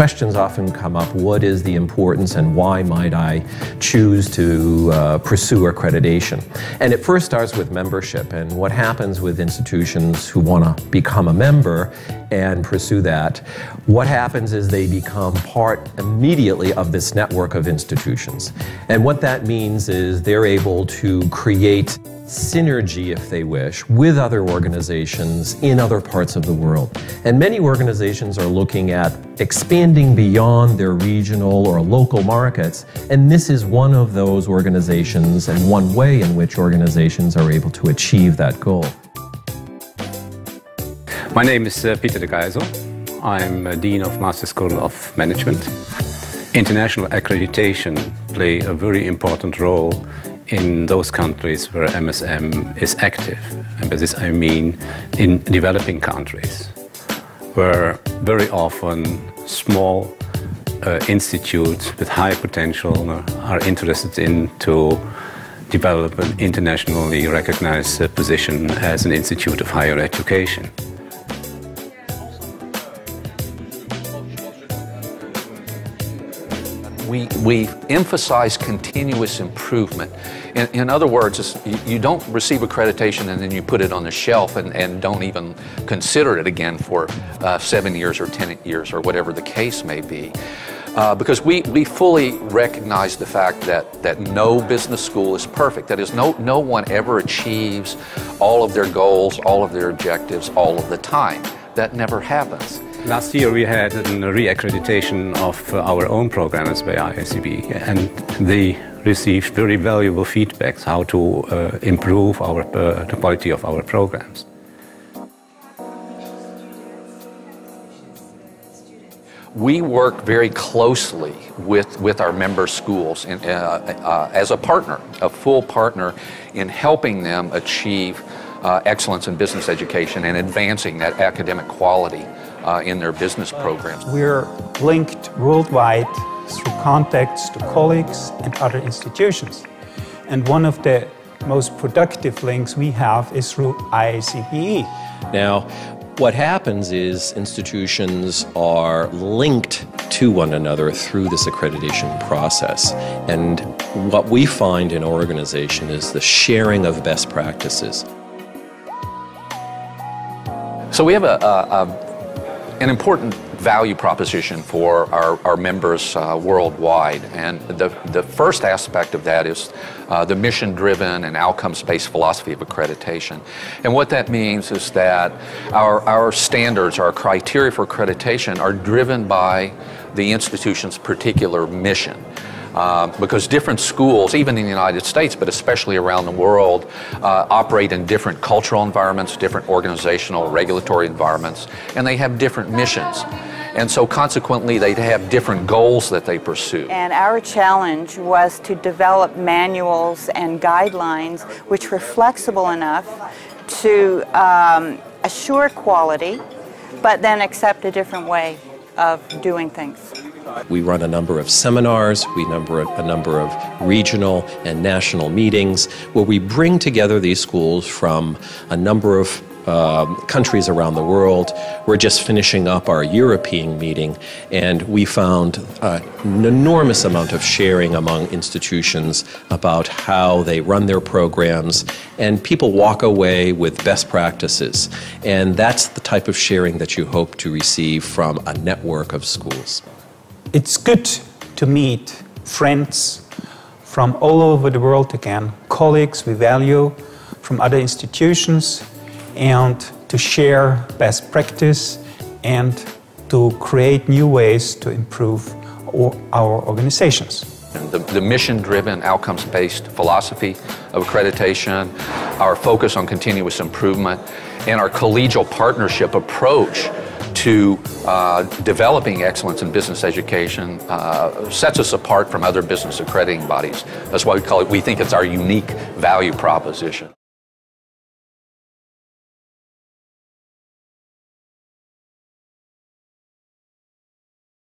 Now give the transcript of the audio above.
questions often come up: what is the importance and why might I choose to pursue accreditation? And it first starts with membership, and what happens with institutions who want to become a member and pursue that. What happens is they become part immediately of this network of institutions. And what that means is they're able to create synergy, if they wish, with other organizations in other parts of the world. And many organizations are looking at expanding beyond their regional or local markets, and this is one of those organizations and one way in which organizations are able to achieve that goal. My name is Peter de Geisel. I'm Dean of Master School of Management. International accreditation plays a very important role in those countries where MSM is active. And by this I mean in developing countries, where very often small institutes with high potential are interested in to develop an internationally recognized position as an institute of higher education. We emphasize continuous improvement. In other words, you don't receive accreditation and then you put it on the shelf and don't even consider it again for 7 years or 10 years or whatever the case may be. Because we fully recognize the fact that no business school is perfect. That is, no one ever achieves all of their goals, all of their objectives, all of the time. That never happens. Last year we had a re-accreditation of our own programs by IACB, and they received very valuable feedbacks how to improve the quality of our programs. We work very closely with our member schools as a partner, a full partner, in helping them achieve excellence in business education and advancing that academic quality in their business programs. We're linked worldwide through contacts to colleagues and other institutions. And one of the most productive links we have is through IACBE. Now, what happens is institutions are linked to one another through this accreditation process. And what we find in our organization is the sharing of best practices. So we have an important value proposition for our members worldwide, and the first aspect of that is the mission-driven and outcomes-based philosophy of accreditation. And what that means is that our standards, our criteria for accreditation are driven by the institution's particular mission. Because different schools, even in the United States, but especially around the world, operate in different cultural environments, different organizational, regulatory environments, and they have different missions. And so consequently, they have different goals that they pursue. And our challenge was to develop manuals and guidelines which were flexible enough to assure quality, but then accept a different way of doing things. We run a number of seminars, we run a number of regional and national meetings where we bring together these schools from a number of countries around the world. We're just finishing up our European meeting, and we found an enormous amount of sharing among institutions about how they run their programs, and people walk away with best practices. And that's the type of sharing that you hope to receive from a network of schools. It's good to meet friends from all over the world again, colleagues we value from other institutions, and to share best practice and to create new ways to improve our organizations. The mission-driven, outcomes-based philosophy of accreditation, our focus on continuous improvement, and our collegial partnership approach to developing excellence in business education sets us apart from other business accrediting bodies. That's why we think it's our unique value proposition.